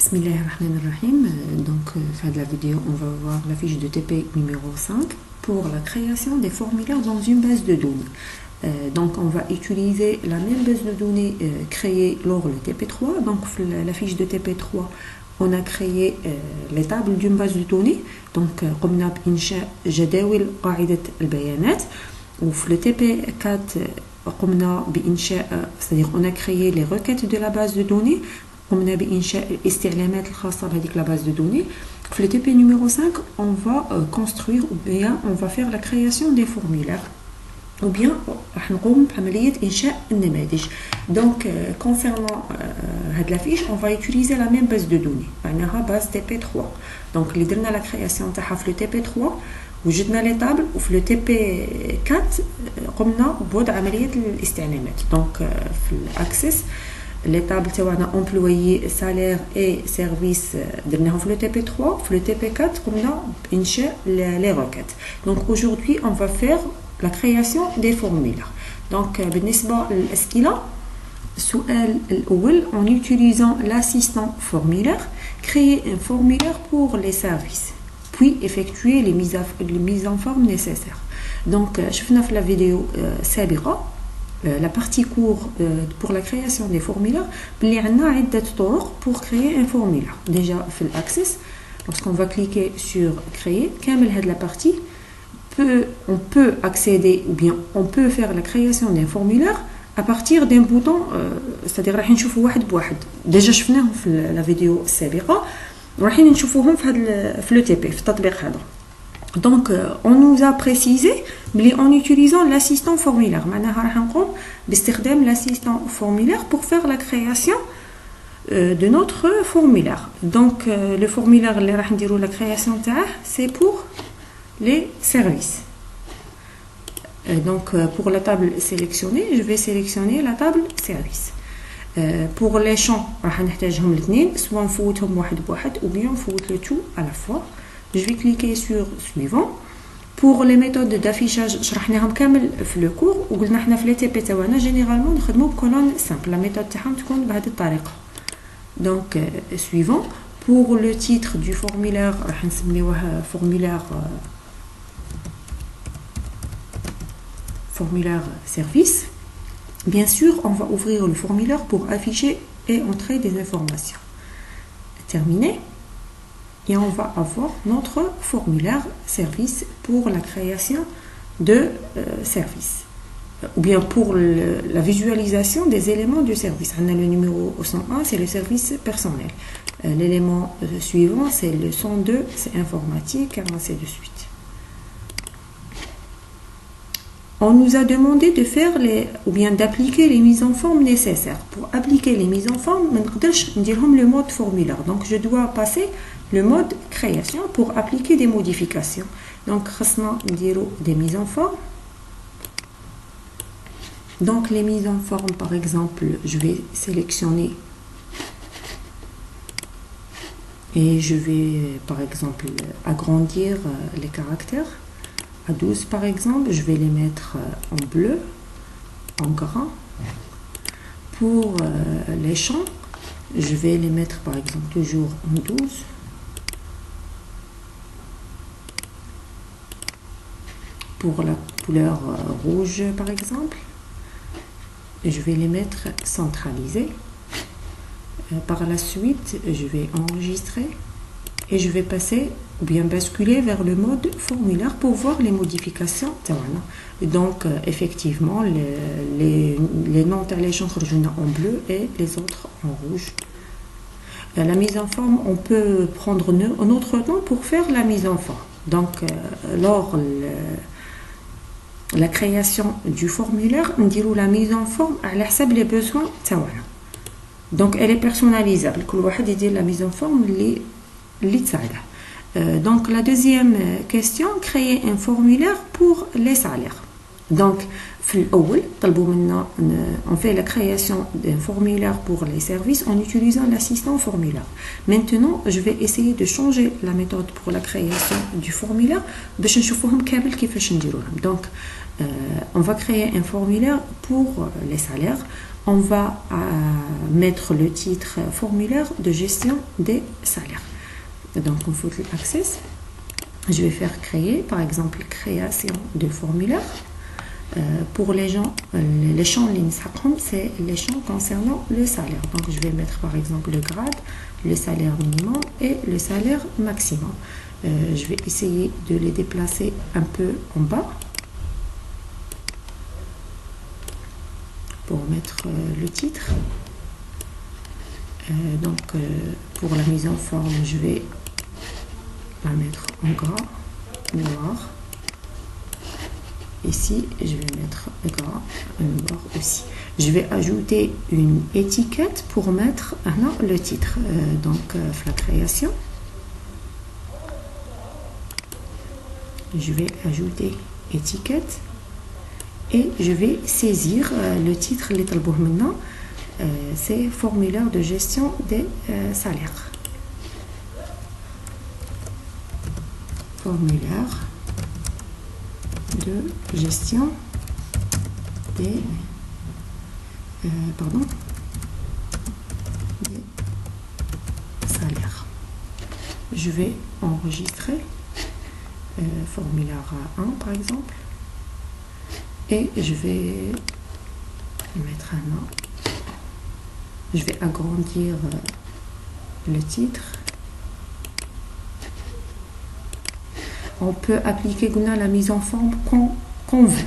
Bismillahirrahmanirrahim. Donc, fin de la vidéo, on va voir la fiche de TP numéro 5 pour la création des formulaires dans une base de données. Donc, on va utiliser la même base de données créée lors du TP3. Donc, la fiche de TP3, on a créé les tables d'une base de données. Donc, قمنا بإنشاء جداول قاعدة البيانات. وفي le TP4, قمنا بإنشاء, c'est-à-dire on a créé les requêtes de la base de données. قمنا بإنشاء الاستعلامات الخاصة بهذيك la base de données. في le TP numéro 5, on va construire ou bien on va faire la création des formulaires. Ou bien راح نقوم بعملية إنشاء النماذج. Donc concernant la fiche, on va utiliser la même base de données. معناها base TP3. Donc اللي درنا la création تاعها في le TP3 وجدنا لي طابل وفي le TP4 قمنا بوضع عملية الاستعلامات. Donc في الأكسس les tables تاعنا employés, salaire et service درناهم في le TP3. في le TP4 قمنا بإنشاء les requêtes. Donc aujourd'hui on va faire la création des formulaires. Donc بالنسبة للأسئلة السؤال الأول, en utilisant l'assistant formulaire, créer un formulaire pour les services puis effectuer les mises en forme nécessaires. Donc شفنا في la vidéo سابقة la partie cours pour la création des formulaires بلي عندنا عدة طرق pour créer un formulaire. Déjà في l'access, lorsqu'on va cliquer sur créer, كامل هاد la partie on peut accéder ou bien on peut faire la création d'un formulaire à partir d'un bouton, c'est-à-dire راح نشوفوا واحد بواحد. déjà شفناهم في la vidéo السابقة وراح نشوفوهم في le TP في التطبيق هذا. Donc on nous a précisé بلي en utilisant l'assistant formulaire معناها راح نقوم باستخدام l'assistant formulaire pour faire la création de notre formulaire. Donc le formulaire اللي راح نديرو la création تاعه c'est pour les services. Donc pour la table sélectionnée, je vais sélectionner la table service. Pour les champs راح نحتاجهم الاثنين, soit نفوتهم واحد بواحد ou bien نفوت le tout à la fois. Je vais cliquer sur suivant. Pour les méthodes d'affichage شرحناهم كامل في le cours وقلنا احنا في les TP تاعنا généralement نخدمو بكولون simple. La méthode تاعهم تكون بهذه الطريقة. Donc suivant. Pour le titre du formulaire راح نسميوه formulaire service. Bien sûr, on va ouvrir le formulaire pour afficher et entrer des informations. Terminé. Et on va avoir notre formulaire service pour la création de services. Ou bien pour la visualisation des éléments du service. On a le numéro 101, c'est le service personnel. L'élément suivant, c'est le 102, c'est informatique, et ainsi de suite. On nous a demandé de faire ou bien d'appliquer les mises en forme nécessaires. Pour appliquer les mises en forme, je ne dirais le mode formulaire. Donc je dois passer le mode création pour appliquer des modifications. Donc on dirait des mises en forme. Donc les mises en forme, par exemple, je vais sélectionner et je vais par exemple agrandir les caractères. À 12 par exemple, je vais les mettre en bleu, en gras. Pour les champs, je vais les mettre par exemple toujours en 12. Pour la couleur rouge par exemple, je vais les mettre centralisés. Par la suite, je vais enregistrer et je vais passer ou bien basculer vers le mode formulaire pour voir les modifications. Donc effectivement les noms les champs en bleu et les autres en rouge. La mise en forme, on peut prendre un autre nom pour faire la mise en forme. Donc lors la création du formulaire, on dit la mise en forme à la حسب les besoins. Donc elle est personnalisable. كل واحد يدير la mise en forme اللي تساعده. Donc la deuxième question, créer un formulaire pour les salaires. Donc on fait la création d'un formulaire pour les services en utilisant l'assistant formulaire. Maintenant je vais essayer de changer la méthode pour la création du formulaire باش نشوفوهم كامل كيفاش نديروهم. Donc on va créer un formulaire pour les salaires. on va mettre le titre formulaire de gestion des salaires. Donc on faut l'accès. Je vais faire créer, par exemple, création de formulaire. Pour les champs en ligne, c'est les champs concernant le salaire. Donc je vais mettre par exemple le grade, le salaire minimum et le salaire maximum. Je vais essayer de les déplacer un peu en bas pour mettre le titre. Donc pour la mise en forme, je vais la mettre en gras, noir. Ici, je vais mettre gras, noir aussi. Je vais ajouter une étiquette pour mettre le titre. Donc, la création. Je vais ajouter étiquette et je vais saisir le titre. maintenant, c'est formulaire de gestion des salaires. Formulaire de gestion des salaires. Je vais enregistrer formulaire 1 par exemple et je vais mettre un nom. Je vais agrandir le titre. On peut appliquer la mise en forme qu'on veut.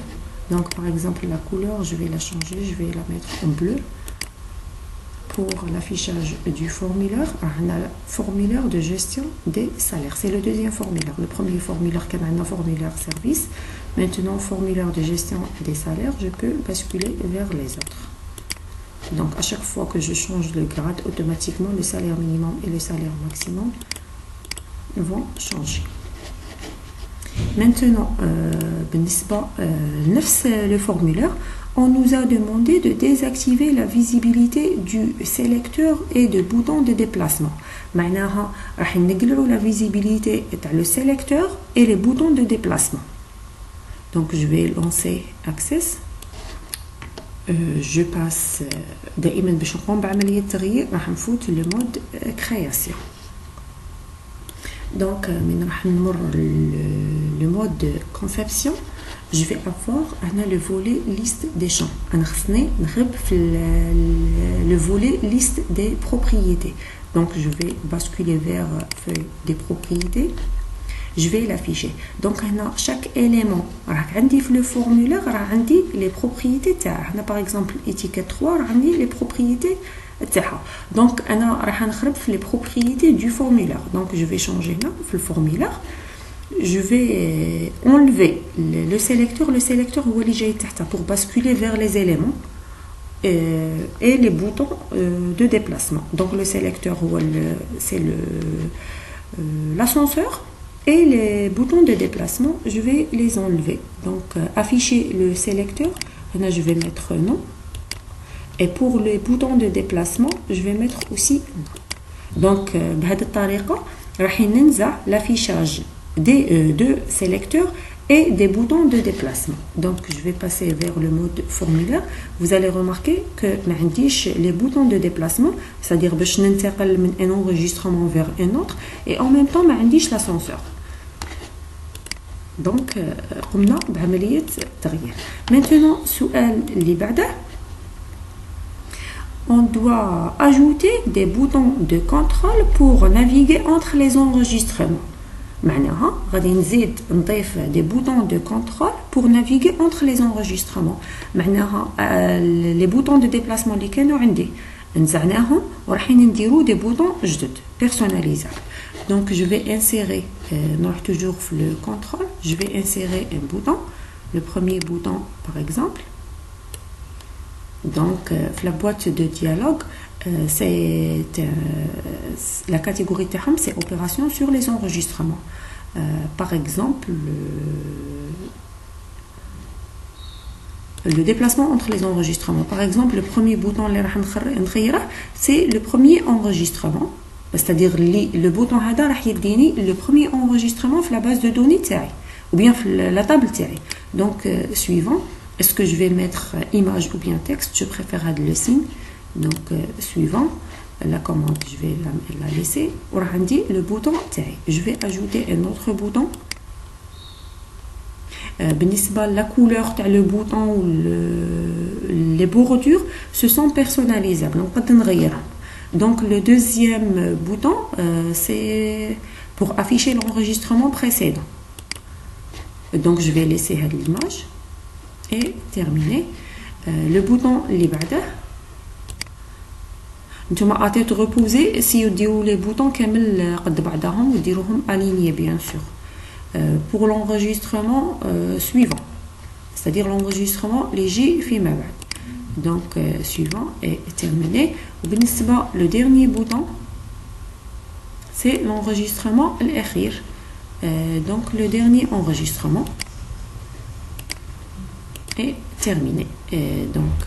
Donc par exemple la couleur, je vais la changer, je vais la mettre en bleu. Pour l'affichage du formulaire, on a le formulaire de gestion des salaires. C'est le deuxième formulaire. Le premier formulaire, c'est un formulaire service. Maintenant, formulaire de gestion des salaires, je peux basculer vers les autres. Donc à chaque fois que je change le grade, automatiquement le salaire minimum et le salaire maximum vont changer. Maintenant, le formulaire, on nous a demandé de désactiver la visibilité du sélecteur et du bouton de déplacement. Maintenant, on va la visibilité du sélecteur et les boutons de déplacement. Donc, je vais lancer Access. Je passe دائما باش نقوم بعملية تغيير راح نفوت le mode création. Donc, le mode de conception, je vais avoir le volet liste des champs. Le volet liste des propriétés. Donc, je vais basculer vers feuille des propriétés. Je vais l'afficher. Donc, chaque élément, le formulaire, les propriétés. Par exemple, étiquette 3, les propriétés. Donc, on va les propriétés du formulaire. Donc, je vais changer là, le formulaire. Je vais enlever le sélecteur. Le sélecteur pour basculer vers les éléments et les boutons de déplacement. Donc, le sélecteur, c'est l'ascenseur. Et les boutons de déplacement, je vais les enlever. Donc, afficher le sélecteur, là, je vais mettre non. Et pour les boutons de déplacement, je vais mettre aussi non. Donc, l'affichage des deux sélecteurs et des boutons de déplacement. Donc, je vais passer vers le mode formulaire. Vous allez remarquer que les boutons de déplacement, c'est-à-dire un enregistrement vers un autre, et en même temps, l'ascenseur. Donc, قمنا بعملية تغيير. Maintenant, السؤال اللي بعده, on doit ajouter des boutons de contrôle pour naviguer entre les enregistrements. معناها غادي نزيد نضيف des boutons de contrôle pour naviguer entre les enregistrements. معناها les boutons de déplacement اللي كانوا عندي نزعناهم وراحين نديرو des boutons جدد personnalisables. Donc, je vais insérer, toujours le contrôle, je vais insérer un bouton, le premier bouton par exemple. Donc, la boîte de dialogue, la catégorie terme, c'est opération sur les enregistrements. Par exemple, le déplacement entre les enregistrements. Par exemple, le premier bouton, c'est le premier enregistrement. C'est-à-dire le bouton هذا راح يديني le premier enregistrement في la base de données تاعي ou bien في la table تاعي. Donc suivant, est-ce que je vais mettre image ou bien texte? Je préfère le signe. Donc suivant, la commande je vais la laisser. Le bouton taille. Je vais ajouter un autre bouton. La couleur le bouton ou les bordures se sont personnalisables. Donc le deuxième bouton c'est pour afficher l'enregistrement précédent. Donc je vais laisser l'image et terminer. Le bouton اللي بعده نتوما اتيت reposer si ديروا les boutons كامل قد بعضهم وديروهم alignés bien sûr. Pour l'enregistrement suivant, c'est-à-dire l'enregistrement léger فيما بعد. Donc suivant est terminé. Le dernier bouton c'est l'enregistrement الأخير. Donc le dernier enregistrement est terminé. Donc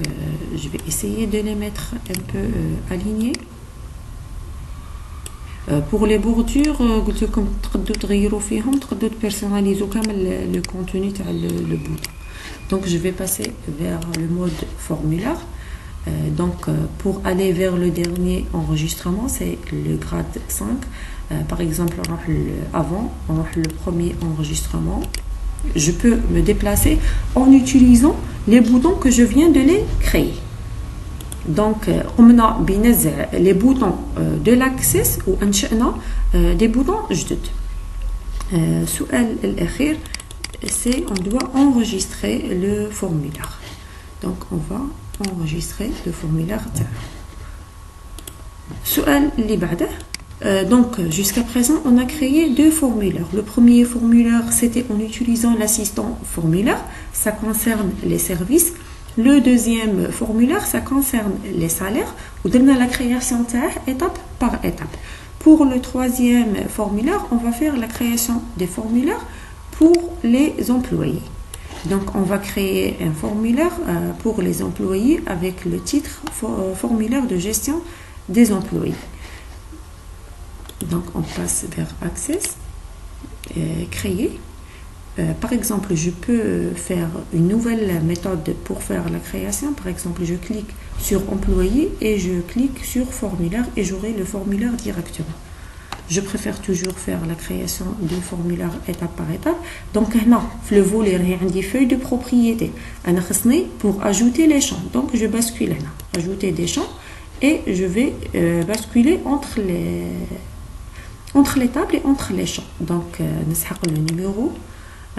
je vais essayer de les mettre un peu alignés. Pour les bordures قلت لكم تقدروا تغيروا فيهم تقدروا تبيرسوناليزو كامل le contenu تاع le bouton. Donc je vais passer vers le mode formulaire. Donc pour aller vers le dernier enregistrement c'est le grade 5. Par exemple avant le premier enregistrement, je peux me déplacer en utilisant les boutons que je viens de les créer. Donc on a les boutons de l'access ou des boutons جدد. السؤال الأخير c'est on doit enregistrer le formulaire. Donc on va enregistrer le formulaire. السؤال اللي بعده. Donc jusqu'à présent on a créé deux formulaires. Le premier formulaire c'était en utilisant l'assistant formulaire, ça concerne les services. Le deuxième formulaire ça concerne les salaires. On donne la création étape par étape. Pour le troisième formulaire on va faire la création des formulaires pour les employés. Donc on va créer un formulaire pour les employés avec le titre formulaire de gestion des employés. Donc on passe vers Access, créer. Par exemple, je peux faire une nouvelle méthode pour faire la création. Par exemple, je clique sur employé et je clique sur formulaire et j'aurai le formulaire directement. Je préfère toujours faire la création du formulaire étape par étape. Donc là, le volet des feuilles de propriété. Pour ajouter les champs. Donc je bascule là, ajouter des champs et je vais basculer entre les tables et entre les champs. Donc نسحق le numéro,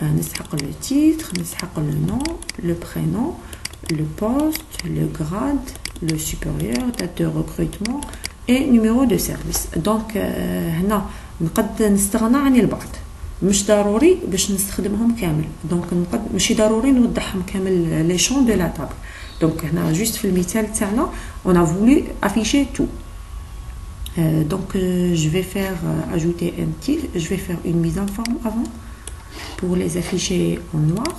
نسحق le titre, نسحق le nom, le prénom, le poste, le grade, le supérieur, date de recrutement et numéro de service. Donc هنا نقد نستغنى عن البعض. مش ضروري باش نستخدمهم كامل. Donc نقد ماشي ضروري نوضحهم كامل les champs de la table. Donc هنا juste في المثال تاعنا on a voulu afficher tout. Donc je vais faire ajouter un titre, je vais faire une mise en forme avant pour les afficher en noir.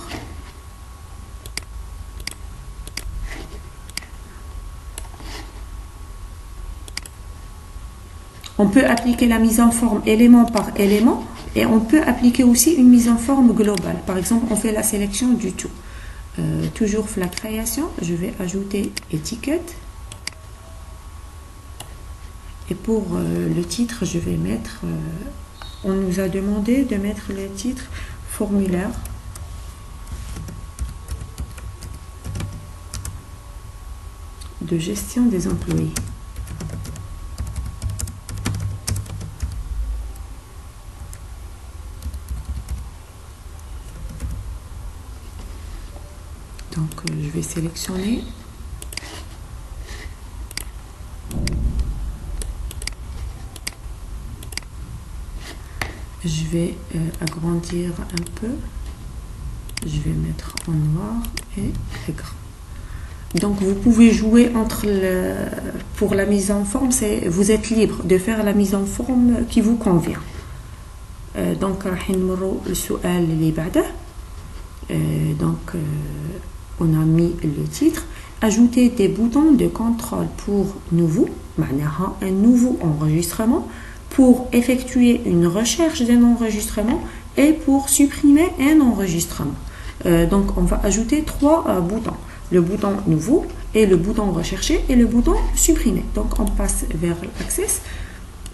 On peut appliquer la mise en forme élément par élément et on peut appliquer aussi une mise en forme globale. Par exemple, on fait la sélection du tout. Toujours la création, je vais ajouter étiquette. Et pour le titre, je vais mettre, on nous a demandé de mettre le titre formulaire. De gestion des employés. Donc je vais sélectionner. Je vais agrandir un peu. Je vais mettre en noir et gras. Donc vous pouvez jouer entre pour la mise en forme, vous êtes libre de faire la mise en forme qui vous convient. Donc راح نمروا للسؤال اللي بعده. Donc on a mis le titre. Ajouter des boutons de contrôle pour nouveau, معناها un nouveau enregistrement, pour effectuer une recherche d'un enregistrement et pour supprimer un enregistrement. Donc on va ajouter 3 boutons. Le bouton nouveau et le bouton recherché et le bouton supprimer. Donc on passe vers Access.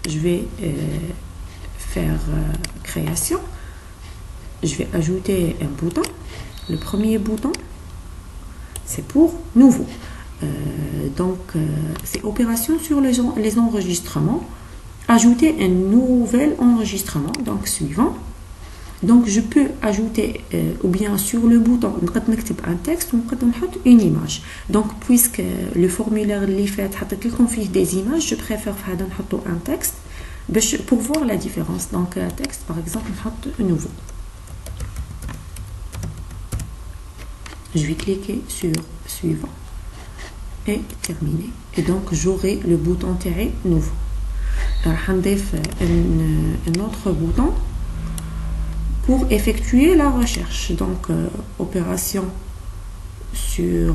Je vais faire création. Je vais ajouter un bouton. Le premier bouton, c'est pour nouveau. Donc c'est opération sur les enregistrements. Ajouter un nouvel enregistrement. Donc suivant. Donc je peux ajouter ou bien sur le bouton un texte ou une image. Donc puisque le formulaire اللي فات حطيت لكم فيه des images, je préfère هذا نحطو un texte pour voir la différence. Donc texte par exemple نحط nouveau. Je vais cliquer sur suivant et terminer. Et donc j'aurai le bouton تاعي nouveau. راح نضيف un autre bouton pour effectuer la recherche. Donc opération sur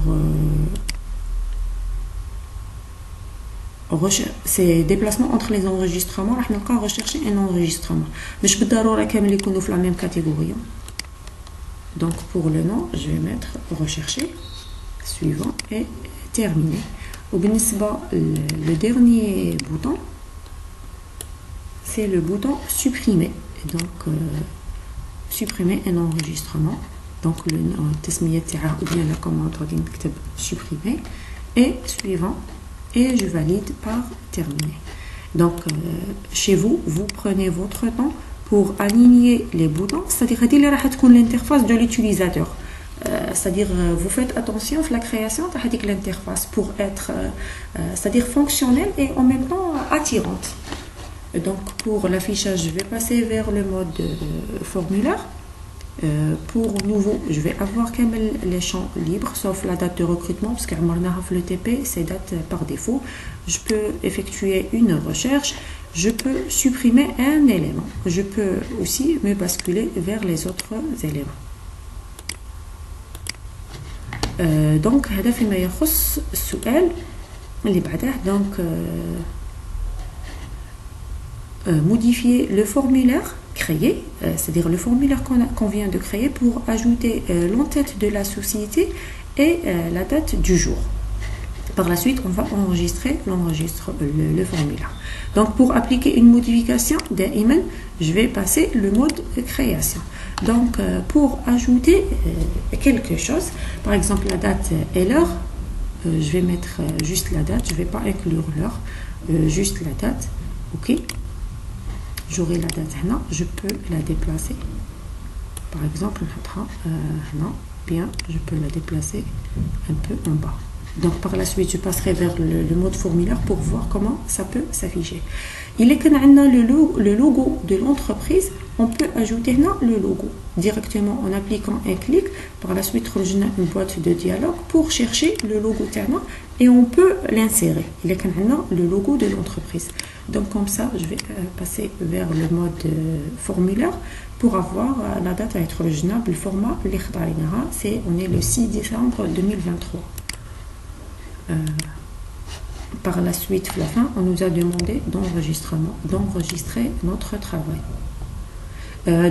c'est déplacement entre les enregistrements. راح نلقى rechercher un enregistrement مش بالضروره كامل يكونوا في la même catégorie. Donc pour le nom je vais mettre rechercher, suivant et terminer. وبالنسبه le dernier bouton c'est le bouton supprimer. Et donc supprimer un enregistrement. Donc le تسمية تاعه ou bien la commande غادي نكتب supprimer et suivant et je valide par terminer. Donc chez vous, vous prenez votre temps pour aligner les boutons, c'est-à-dire هذه اللي راح تكون l'interface de l'utilisateur. C'est-à-dire vous faites attention à la création de هذيك l'interface pour être c'est-à-dire fonctionnelle et en même temps attirante. Donc pour l'affichage, je vais passer vers le mode formulaire. Pour nouveau, je vais avoir quand même les champs libres, sauf la date de recrutement, parce que le TP, c'est date par défaut. Je peux effectuer une recherche, je peux supprimer un élément. Je peux aussi me basculer vers les autres éléments. Donc, هذا فيما يخص السؤال اللي بعده. Donc, modifier le formulaire créé, c'est-à-dire le formulaire qu'on vient de créer pour ajouter l'entête de la société et la date du jour. Par la suite, on va enregistrer le formulaire. Donc pour appliquer une modification d'email, je vais passer le mode création. Donc pour ajouter quelque chose, par exemple la date et l'heure, je vais mettre juste la date, je ne vais pas inclure l'heure, juste la date, ok. J'aurai la date là, je peux la déplacer. Par exemple, non, bien, je peux la déplacer un peu en bas. Donc par la suite, je passerai vers le mode formulaire pour voir comment ça peut s'afficher. Il est qu'on a le logo de l'entreprise, on peut ajouter là le logo directement en appliquant un clic. Par la suite, on a une boîte de dialogue pour chercher le logo terme et on peut l'insérer. Il est qu'on a le logo de l'entreprise. Donc comme ça, je vais passer vers le mode formulaire pour avoir la date à être originale. Le format, on est le 6 décembre 2023. Par la suite, à la fin, on nous a demandé d'enregistrer notre travail.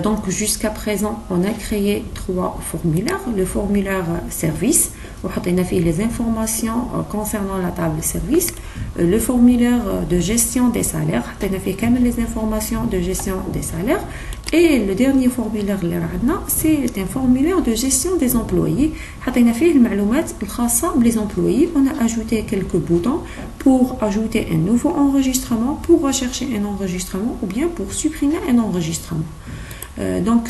Donc jusqu'à présent, on a créé 3 formulaires. Le formulaire service, où on a fait les informations concernant la table service. Le formulaire de gestion des salaires, on a fait quand même les informations de gestion des salaires. Et le dernier formulaire, c'est un formulaire de gestion des employés. On a fait les employés. On a ajouté quelques boutons pour ajouter un nouveau enregistrement, pour rechercher un enregistrement ou bien pour supprimer un enregistrement. Donc,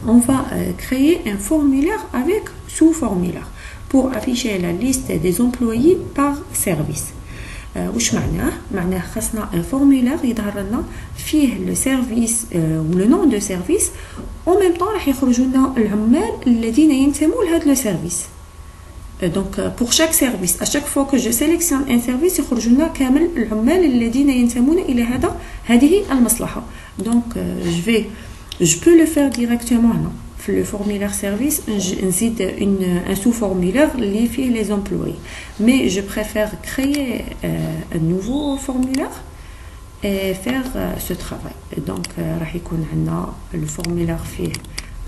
on va créer un formulaire avec sous-formulaire pour afficher la liste des employés par service. واش معناه خاصنا un formulaire يظهر لنا فيه le service ou le nom de service en même temps راح يخرجوا لنا العمال الذين ينتموا لهذا le service. Donc pour chaque service, à chaque fois que je sélectionne un service يخرجوا لنا كامل العمال الذين ينتمون إلى هذه المصلحة. Donc je peux le faire directement là. Le formulaire service, j'invite un sous-formulaire lié les employés. Mais je préfère créer un nouveau formulaire et faire ce travail. Donc, le formulaire fait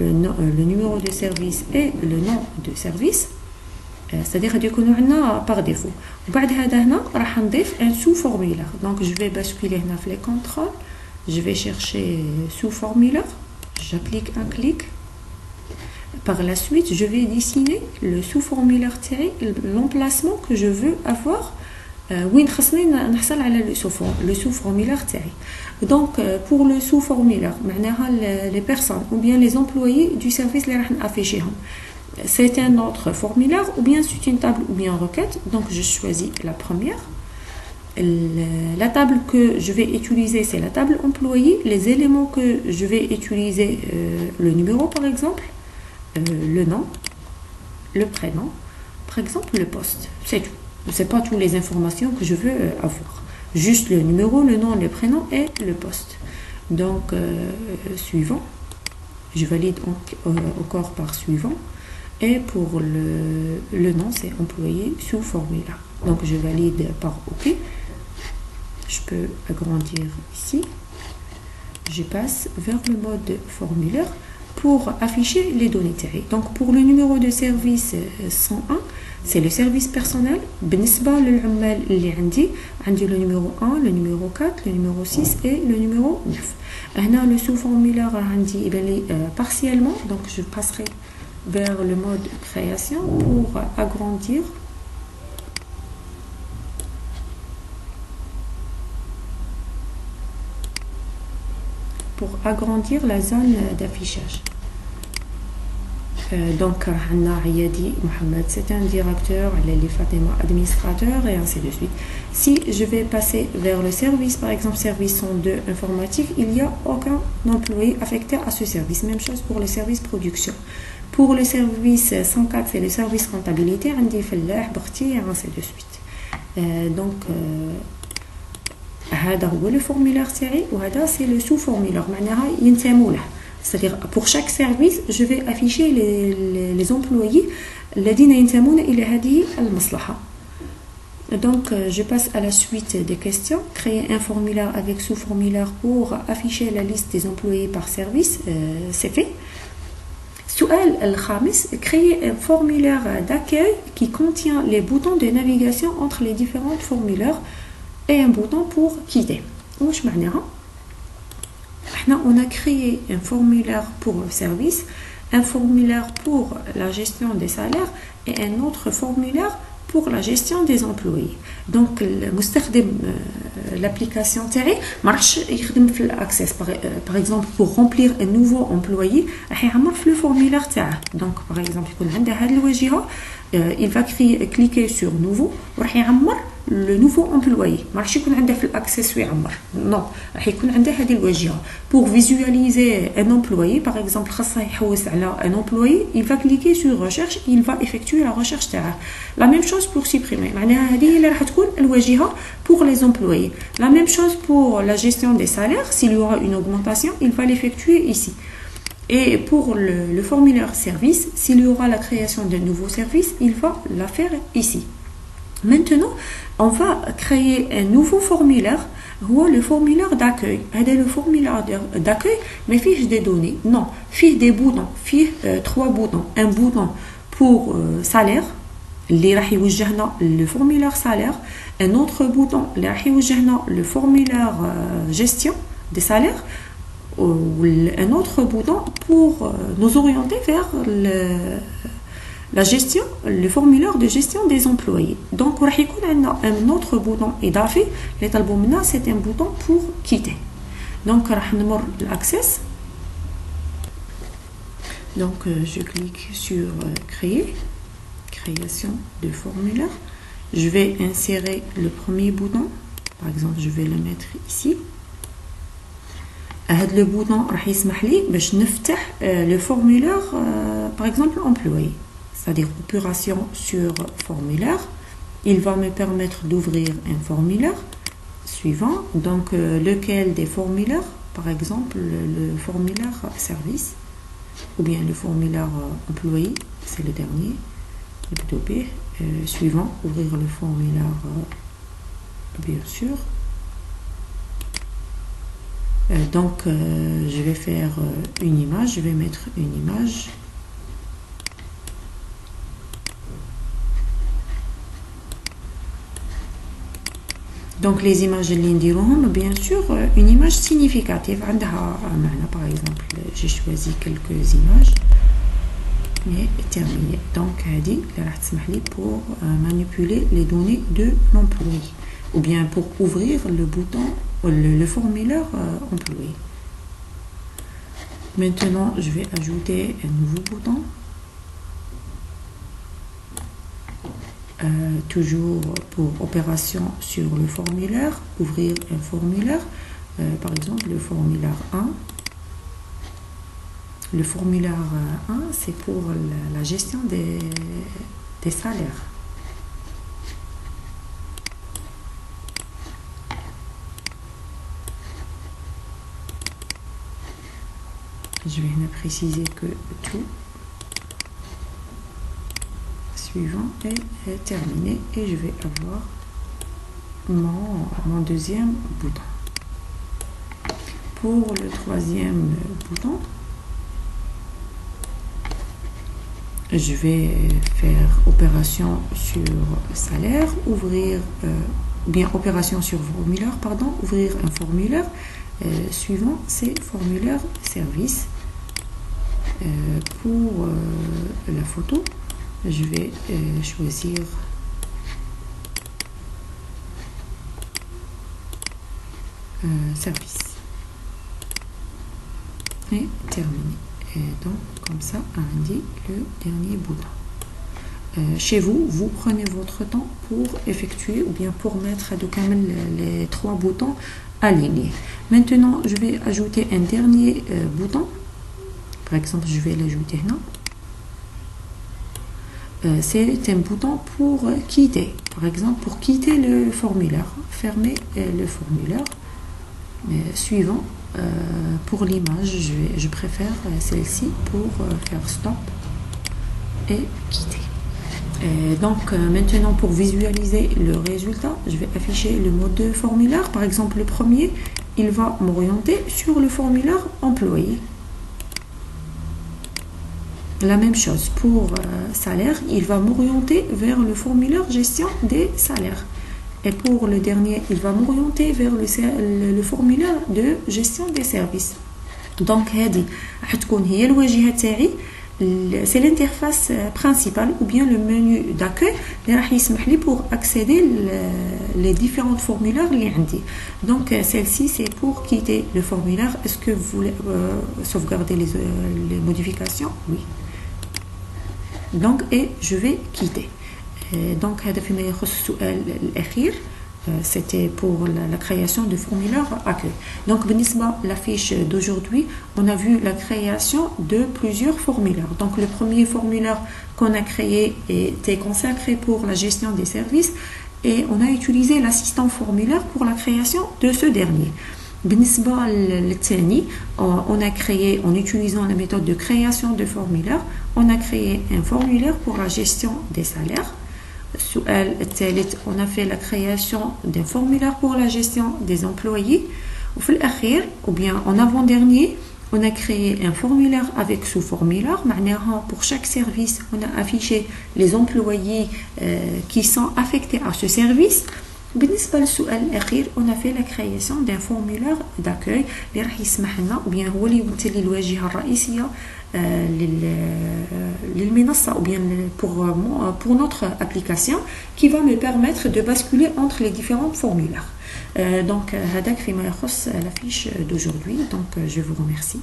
le numéro de service et le nom de service. C'est-à-dire يكونوا عندنا par défaut. وبعد هذا هنا راح نضيف un sous-formulaire. Donc je vais basculer هنا في les contrôles. Je vais chercher sous-formulaire. J'applique un clic. Par la suite, je vais dessiner le sous-formulaire l'emplacement que je veux avoir. وين خصني نحصل على le sous-formulaire تاعي. Donc pour le sous-formulaire معناها les personnes ou bien les employés du service اللي راح نافيشيهم. C'est un autre formulaire ou bien c'est une table ou bien requête. Donc je choisis la première. La table que je vais utiliser, c'est la table employé. Les éléments que je vais utiliser, le numéro par exemple, le nom, le prénom, par exemple le poste. C'est tout. C'est pas toutes les informations que je veux avoir. Juste le numéro, le nom, le prénom et le poste. Donc suivant. Je valide encore par suivant. Et pour le nom, c'est employé sous formulaire. Donc je valide par OK. Je peux agrandir ici. Je passe vers le mode formulaire pour afficher les données terrées. Donc pour le numéro de service 101, c'est le service personnel. بالنسبة للعمال اللي عندي le numéro 1, le numéro 4, le numéro 6 et le numéro 9. هنا le sous-formulaire عندي يبان لي partiellement, donc je passerai vers le mode création pour agrandir. Pour agrandir la zone d'affichage. Donc, Ayadi Mohamed, c'est un directeur, Lali Fatima, administrateur, et ainsi de suite. Si je vais passer vers le service, par exemple, service 102 informatique, il n'y a aucun employé affecté à ce service. Même chose pour le service production. Pour le service 104, c'est le service comptabilité, Andi Fellah, Barti, et ainsi de suite. Donc, هذا هو le formulaire تاعي وهذا c'est le sous-formulaire معناها ينتموا له. C'est-à-dire pour chaque service je vais afficher les employés الذين ينتمون إلى هذه المصلحة. Donc je passe à la suite des questions. Créer un formulaire avec sous-formulaire pour afficher la liste des employés par service, c'est fait. السؤال الخامس, créer un formulaire d'accueil qui contient les boutons de navigation entre les différents formulaires et un bouton pour quitter. واش معناها؟ on a créé un formulaire pour le service, un formulaire pour la gestion des salaires et un autre formulaire pour la gestion des employés. Donc المستخدم l'application تاعي ما راحش يخدم في l'access par exemple pour remplir un nouveau employé راح يعمر في le formulaire تاعه. Donc par exemple يكون عنده هذه الواجهه, il va cliquer sur nouveau وراح يعمر le nouveau employé. ما راحش يكون عنده في l'access ويعمر. Non, راح يكون عنده هذه الواجهه. Pour visualiser un employé par exemple خاصه يحوس على un employé, il va cliquer sur recherche, il va effectuer la recherche تاعه. La même chose pour supprimer. معناها هذه اللي راح تكون الواجهه pour les employés. La même chose pour la gestion des salaires, s'il y aura une augmentation, il va l'effectuer ici. Et pour le formulaire service, s'il y aura la création d'un nouveau service, il va la faire ici. Maintenant, on va créer un nouveau formulaire, le formulaire d'accueil. Le formulaire d'accueil, mais fiche des données. Non, fiche des boutons, fiche 3 boutons. Un bouton pour salaire, le formulaire salaire, un autre bouton, le formulaire gestion des salaires, un autre bouton pour nous orienter vers la gestion, le formulaire de gestion des employés. Donc, on a un autre bouton إضافي اللي طلبوا منا, c'est un bouton pour quitter. Donc, راح نمر l'access. Donc, je clique sur créer, création de formulaire. Je vais insérer le premier bouton. Par exemple, je vais le mettre ici. هذا le bouton راح يسمح لي باش نفتح le formulaire par exemple employé, c'est-à-dire opération sur formulaire. Il va me permettre d'ouvrir un formulaire suivant, donc lequel des formulaires, par exemple le formulaire service ou bien le formulaire employé, c'est le dernier. Suivant, ouvrir le formulaire bien sûr. Donc je vais faire une image, je vais mettre une image. Donc les images اللي نديروهم bien sûr une image significative عندها معنى. Par exemple j'ai choisi quelques images et terminé. Donc هذه اللي راح تسمح لي pour manipuler les données de l'employé ou bien pour ouvrir le bouton le formulaire employé. Maintenant je vais ajouter un nouveau bouton. Toujours pour opération sur le formulaire, ouvrir un formulaire, par exemple le formulaire 1. Le formulaire 1, c'est pour la gestion des salaires. Je vais préciser que tout suivant est terminé et je vais avoir mon deuxième bouton. Pour le troisième bouton, je vais faire opération sur salaire, ouvrir bien opération sur formulaire, pardon, ouvrir un formulaire. Suivant ces formulaires service. Pour la photo, je vais choisir service et terminer. Et donc comme ça on dit le dernier bouton. Chez vous, vous prenez votre temps pour effectuer ou bien pour mettre les trois boutons alignés. Maintenant je vais ajouter un dernier bouton. Par exemple je vais l'ajouter là. C'est un bouton pour quitter. Par exemple, pour quitter le formulaire, fermer le formulaire. Suivant, pour l'image, je préfère celle-ci pour faire stop et quitter. Donc maintenant, pour visualiser le résultat, je vais afficher le mode de formulaire. Par exemple, le premier, il va m'orienter sur le formulaire employé. La même chose pour salaire, il va m'orienter vers le formulaire gestion des salaires. Et pour le dernier, il va m'orienter vers le formulaire de gestion des services. Donc هذه حتكون هي الواجهة تاعي. C'est l'interface principale ou bien le menu d'accueil اللي راح يسمح لي pour accéder les différents formulaires اللي عندي. Donc celle-ci c'est pour quitter le formulaire. Est-ce que vous voulez sauvegarder les modifications? Oui. Donc et je vais quitter. Donc هذا فيما يخص السؤال الأخير. C'était pour la création de formulaire accueil. Donc بالنسبة la fiche d'aujourd'hui, on a vu la création de plusieurs formulaires. Donc le premier formulaire qu'on a créé était consacré pour la gestion des services et on a utilisé l'assistant formulaire pour la création de ce dernier. بالنسبة للثاني, on a créé en utilisant la méthode de création de formulaire, on a créé un formulaire pour la gestion des salaires. السؤال الثالث, on a fait la création d'un formulaire pour la gestion des employés. وفي الأخير, ou bien en avant-dernier, on a créé un formulaire avec sous-formulaire. معناها pour chaque service, on a affiché les employés qui sont affectés à ce service. بالنسبة للسؤال الأخير, on a fait la création d'un formulaire d'accueil اللي راح يسمح لنا ou bien هو اللي يمثل الواجهة الرئيسية للمنصة ou bien pour notre application qui va me permettre de basculer entre les différents formulaires. Donc هذاك فيما يخص la fiche d'aujourd'hui. Donc je vous remercie.